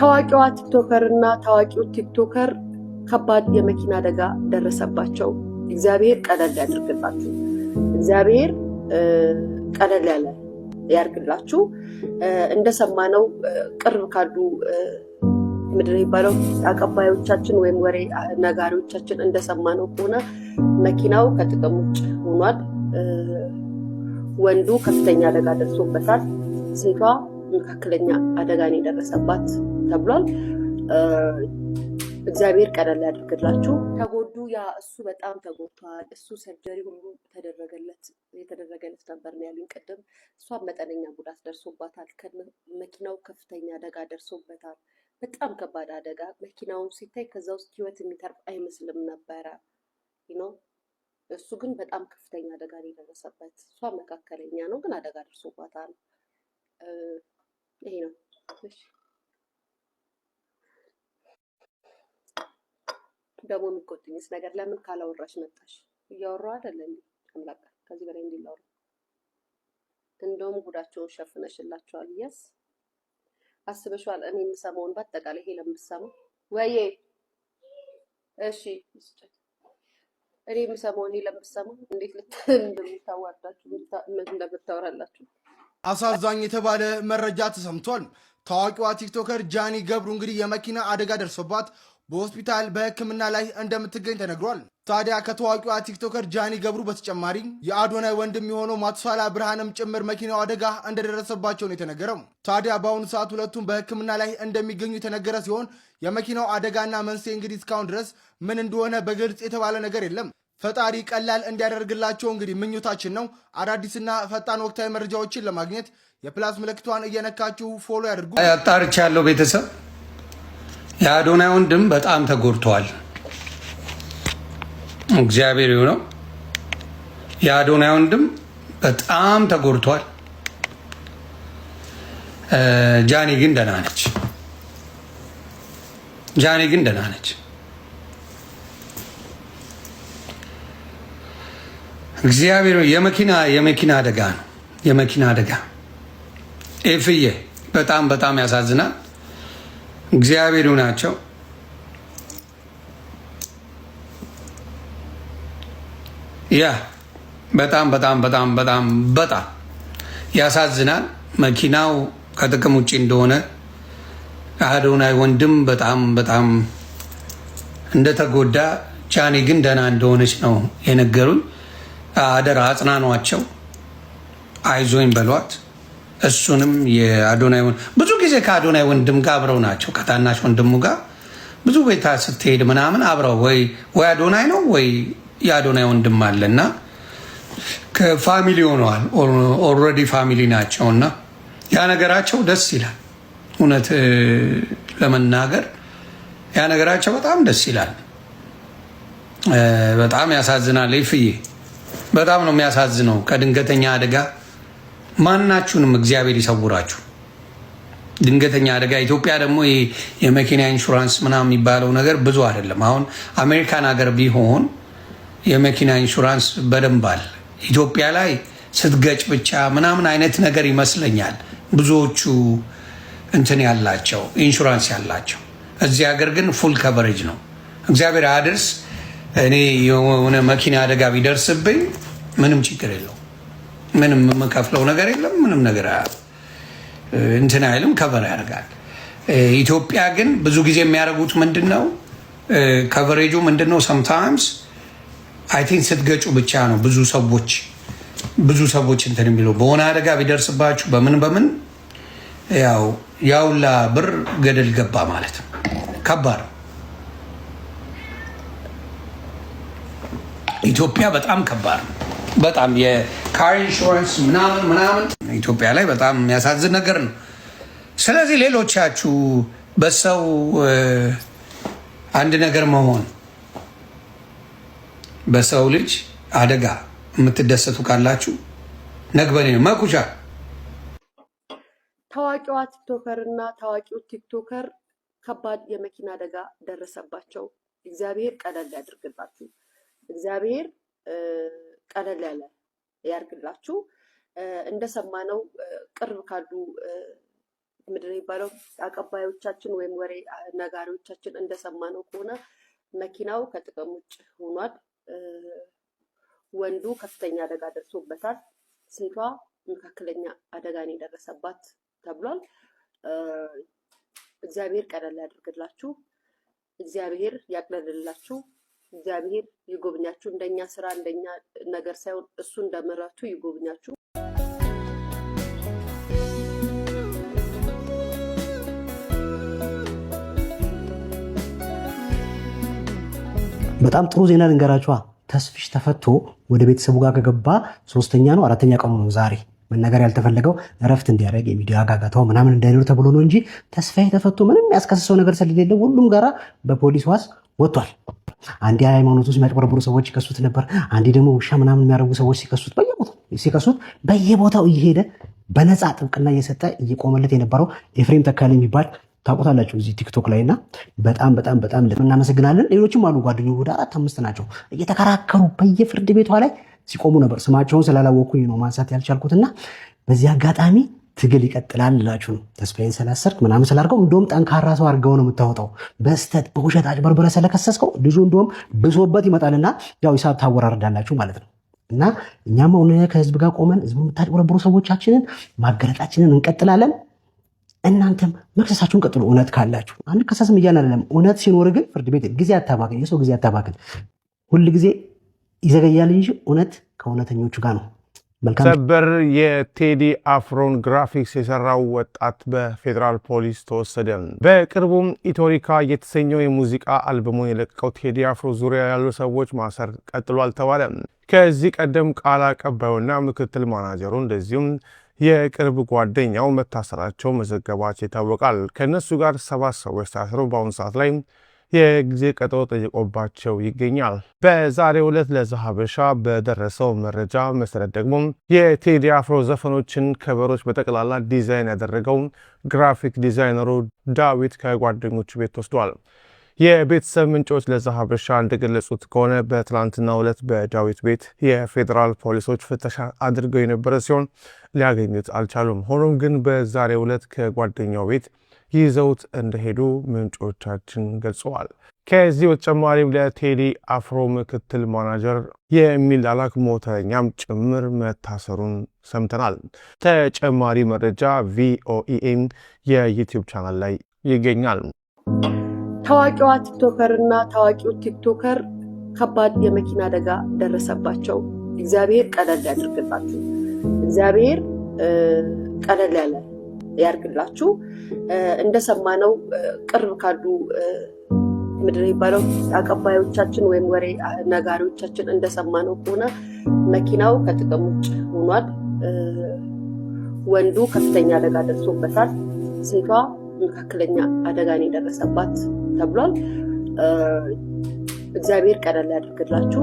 ታዋቂዋ ቲክቶከር እና ታዋቂው ቲክቶከር ከባድ የመኪና አደጋ ደረሰባቸው። እግዚአብሔር ቀለል ያድርግላችሁ። እግዚአብሔር ቀለል ያለ ያርግላችሁ። እንደሰማነው ቅርብ ካሉ ምድር ይባለው አቀባዮቻችን ወይም ወሬ ነጋሪዎቻችን እንደሰማነው ከሆነ መኪናው ከጥቅም ውጭ ሆኗል። ወንዱ ከፍተኛ አደጋ ደርሶበታል። ሴቷ መካከለኛ አደጋ ነው የደረሰባት ተብሏል። እግዚአብሔር ቀለል ያድርግላችሁ። ተጎዱ። ያ እሱ በጣም ተጎድቷል። እሱ ሰርጀሪ ሁሉ የተደረገለት ነበር ነው ያሉኝ ቅድም። እሷ መጠነኛ ጉዳት ደርሶባታል። መኪናው ከፍተኛ አደጋ ደርሶበታል። በጣም ከባድ አደጋ። መኪናውን ሲታይ ከዛ ውስጥ ህይወት የሚተርፍ አይመስልም ነበረ ነው። እሱ ግን በጣም ከፍተኛ አደጋ ነው የደረሰበት። እሷ መካከለኛ ነው ግን አደጋ ደርሶባታል። ይሄ ነው። ደግሞ የሚቆጥኝስ ነገር ለምን ካላወራሽ መጣሽ? እያወራሁ አይደለ እንዴ? አምላክ ከዚህ በላይ እንዲላወራ እንደውም ጉዳቸውን ሸፍነሽላቸዋል። ይስ አስበሽዋል? እኔ የምሰማውን በአጠቃላይ ይሄ ለምሰማው ወይዬ እሺ እኔ የምሰማውን ይሄ ለምሰማው እንዴት እንደምታዋርዳችሁ እንደምታወራላችሁ አሳዛኝ የተባለ መረጃ ተሰምቷል። ታዋቂዋ ቲክቶከር ጃኒ ገብሩ እንግዲህ የመኪና አደጋ ደርሶባት በሆስፒታል በሕክምና ላይ እንደምትገኝ ተነግሯል። ታዲያ ከታዋቂዋ ቲክቶከር ጃኒ ገብሩ በተጨማሪ የአዶናይ ወንድም የሆነው ማቱሳላ ብርሃንም ጭምር መኪናው አደጋ እንደደረሰባቸው ነው የተነገረው። ታዲያ በአሁኑ ሰዓት ሁለቱም በሕክምና ላይ እንደሚገኙ የተነገረ ሲሆን የመኪናው አደጋና መንስኤ እንግዲህ እስካሁን ድረስ ምን እንደሆነ በግልጽ የተባለ ነገር የለም። ፈጣሪ ቀላል እንዲያደርግላቸው እንግዲህ ምኞታችን ነው። አዳዲስና ፈጣን ወቅታዊ መረጃዎችን ለማግኘት የፕላስ ምልክቷን እየነካችሁ ፎሎ ያድርጉ። አጣርቻለሁ። ቤተሰብ የአዶናይ ወንድም በጣም ተጎድቷል። እግዚአብሔር ይሁነው። የአዶናይ ወንድም በጣም ተጎድቷል። ጃኒ ግን ደህና ነች። ጃኒ ግን ደህና ነች። እግዚአብሔር የመኪና አደጋ ነው። የመኪና አደጋ ኤፍዬ በጣም ያሳዝናል። እግዚአብሔር ናቸው። ያ በጣም ያሳዝናል። መኪናው ከጥቅም ውጭ እንደሆነ አዶናይ ወንድም በጣም እንደተጎዳ፣ ጃኒ ግን ደህና እንደሆነች ነው የነገሩኝ። አደራ አጽናኗቸው፣ አይዞኝ በሏት። እሱንም የአዶናይ ብዙ ጊዜ ከአዶናይ ወንድም ጋር አብረው ናቸው። ከታናሽ ወንድሙ ጋር ብዙ ቤታ ስትሄድ ምናምን አብረው ወይ አዶናይ ነው ወይ የአዶናይ ወንድም አለና ከፋሚሊ ሆነዋል። ኦልሬዲ ፋሚሊ ናቸውና ያ ነገራቸው ደስ ይላል። እውነት ለመናገር ያ ነገራቸው በጣም ደስ ይላል። በጣም ያሳዝናል። ይፍዬ በጣም ነው የሚያሳዝነው። ከድንገተኛ አደጋ ማናችሁንም እግዚአብሔር ይሰውራችሁ። ድንገተኛ አደጋ ኢትዮጵያ ደግሞ የመኪና ኢንሹራንስ ምናምን የሚባለው ነገር ብዙ አይደለም። አሁን አሜሪካን ሀገር ቢሆን የመኪና ኢንሹራንስ በደንብ አለ። ኢትዮጵያ ላይ ስትገጭ ብቻ ምናምን አይነት ነገር ይመስለኛል ብዙዎቹ እንትን ያላቸው ኢንሹራንስ ያላቸው። እዚህ ሀገር ግን ፉል ከቨሬጅ ነው። እግዚአብሔር አድርስ። እኔ የሆነ መኪና አደጋ ቢደርስብኝ ምንም ችግር የለው። ምንም የምከፍለው ነገር የለም። ምንም ነገር እንትን አይልም፣ ከቨር ያደርጋል። ኢትዮጵያ ግን ብዙ ጊዜ የሚያደርጉት ምንድነው ከቨሬጁ ምንድነው ሰምታይምስ አይ ቲንክ ስትገጩ ብቻ ነው ብዙ ሰዎች እንትን የሚለው። በሆነ አደጋ ቢደርስባችሁ በምን ያውላ ብር ገደል ገባ ማለት ነው። ከባድ ኢትዮጵያ በጣም ከባድ ነው። በጣም የካር ኢንሹራንስ ምናምን ኢትዮጵያ ላይ በጣም የሚያሳዝን ነገር ነው። ስለዚህ ሌሎቻችሁ በሰው አንድ ነገር መሆን በሰው ልጅ አደጋ የምትደሰቱ ካላችሁ ነግበኔ ነው መኩቻ። ታዋቂዋ ቲክቶከር እና ታዋቂው ቲክቶከር ከባድ የመኪና አደጋ ደረሰባቸው። እግዚአብሔር ቀለል ያድርግላችሁ። እግዚአብሔር ቀለል ያለ ያርግላችሁ። እንደሰማነው ቅርብ ካሉ ምድር የሚባለው አቀባዮቻችን ወይም ወሬ ነጋሪዎቻችን እንደሰማነው ከሆነ መኪናው ከጥቅም ውጭ ሆኗል። ወንዱ ከፍተኛ አደጋ ደርሶበታል። ሴቷ መካከለኛ አደጋ ነው የደረሰባት ተብሏል። እግዚአብሔር ቀለል ያድርግላችሁ። እግዚአብሔር ያቅለልላችሁ። እግዚአብሔር ይጎብኛችሁ። እንደኛ ስራ እንደኛ ነገር ሳይሆን እሱ እንደምሕረቱ ይጎብኛችሁ። በጣም ጥሩ ዜና ልንገራችኋ። ተስፍሽ ተፈቶ ወደ ቤተሰቡ ጋር ከገባ 3ኛ ነው 4ኛ ቀኑ ነው ዛሬ። መናገር ያልተፈለገው እረፍት እንዲያደርግ የሚዲያ ጋጋታው ምናምን እንዳይኖር ተብሎ ነው እንጂ ተስፋዬ ተፈቶ ምንም ያስከሰሰው ነገር ስለሌለ ሁሉም ጋራ በፖሊስ ዋስ ወጥቷል። አንዴ ሃይማኖት ውስጥ የሚያጭበረብሩ ሰዎች ሲከሱት ነበር። አንዴ ደግሞ ውሻ ምናምን የሚያደርጉ ሰዎች ሲከሱት በየቦታው እየሄደ በነፃ ጥብቅና እየሰጠ እየቆመለት የነበረው ኤፍሬም ተካልኝ የሚባል ታውቁታላችሁ እዚህ ቲክቶክ ላይ እና በጣም እናመሰግናለን። ሌሎችም አሉ ጓደኞች ወደ 4-5 ናቸው እየተከራከሩ በየፍርድ ቤቷ ላይ ሲቆሙ ነበር። ስማቸውን ስላላወኩኝ ነው ማንሳት ያልቻልኩትና በዚህ አጋጣሚ ትግል ይቀጥላል እላችሁ ነው። ተስፋዬን ስላሰርክ ምናምን ስላርገው እንደውም ጠንካራ ሰው አድርገው ነው የምታወጣው። በስተት በውሸት አጭበርብረ ስለከሰስከው ልጁ እንደውም ብሶበት ይመጣልና ያው ሂሳብ ታወራርዳላችሁ ማለት ነው። እና እኛም ሆነ ከህዝብ ጋር ቆመን ህዝቡ የምታጭበረብሩ ሰዎቻችንን ማገለጣችንን እንቀጥላለን። እናንተም መክሰሳችሁን ቀጥሉ። እውነት ካላችሁ አንከሰስም እያልን አይደለም። እውነት ሲኖር ግን ፍርድ ቤት ጊዜ አታባክን፣ የሰው ጊዜ አታባክን። ሁል ጊዜ ይዘገያል እንጂ እውነት ከእውነተኞቹ ጋር ነው። ሰበር የቴዲ አፍሮን ግራፊክስ የሰራው ወጣት በፌዴራል ፖሊስ ተወሰደ። በቅርቡም ኢቶሪካ የተሰኘው የሙዚቃ አልበሙን የለቀቀው ቴዲ አፍሮ ዙሪያ ያሉ ሰዎች ማሰር ቀጥሏል ተባለ። ከዚህ ቀደም ቃል አቀባዩና ምክትል ማናጀሩ እንደዚሁም የቅርብ ጓደኛው መታሰራቸው መዘገባቸው ይታወቃል። ከነሱ ጋር 7 ሰዎች ታስረው በአሁኑ ሰዓት ላይ የጊዜ ቀጠሮ ጠይቆባቸው ይገኛል። በዛሬው ዕለት ለዘሀበሻ በደረሰው መረጃ መሰረት ደግሞ የቴዲ አፍሮ ዘፈኖችን ከበሮች በጠቅላላ ዲዛይን ያደረገው ግራፊክ ዲዛይነሩ ዳዊት ከጓደኞቹ ቤት ተወስዷል። የቤተሰብ ምንጮች ለዘሀበሻ እንደገለጹት ከሆነ በትላንትናው ዕለት በዳዊት ቤት የፌዴራል ፖሊሶች ፍተሻ አድርገው የነበረ ሲሆን ሊያገኙት አልቻሉም። ሆኖም ግን በዛሬው ዕለት ከጓደኛው ቤት ይዘውት እንደሄዱ ምንጮቻችን ገልጸዋል። ከዚህ በተጨማሪም ለቴዲ አፍሮ ምክትል ማናጀር የሚላላክ ሞተረኛም ጭምር መታሰሩን ሰምተናል። ተጨማሪ መረጃ ቪኦኤም የዩቲዩብ ቻናል ላይ ይገኛል። ታዋቂዋ ቲክቶከር እና ታዋቂው ቲክቶከር ከባድ የመኪና አደጋ ደረሰባቸው። እግዚአብሔር ቀለል ያድርግላችሁ። እግዚአብሔር ቀለል ያለ ያርግላችሁ። እንደሰማነው ቅርብ ካሉ ምድር የሚባለው አቀባዮቻችን ወይም ወሬ ነጋሪዎቻችን እንደሰማነው ከሆነ መኪናው ከጥቅም ውጭ ሆኗል። ወንዱ ከፍተኛ አደጋ ደርሶበታል። ሴቷ መካከለኛ አደጋ ነው የደረሰባት ተብሏል። እግዚአብሔር ቀለል ያድርግላችሁ።